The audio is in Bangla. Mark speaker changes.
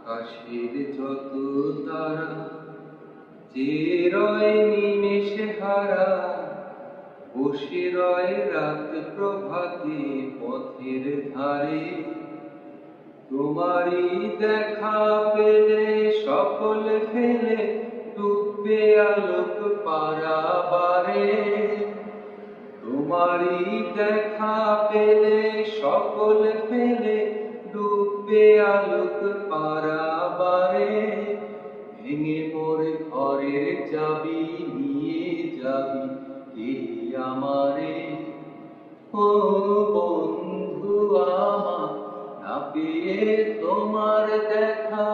Speaker 1: আকাশের যত তারা যে রয় নিমেষে হারা, বসে রয় রাত প্রভাতে পথের ধারে। তোমারই দেখা পেলে সকল ফেলে ডুববে আলোক পারাবারে। তোমারই দেখা পেলে সকল ফেলে ডুববে আলোক পারাবারে। ভেঙে মোর ঘরের চাবি নিয়ে যাবি কে আমারে। ও বন্ধু আমার, না পেয়ে তোমার দেখা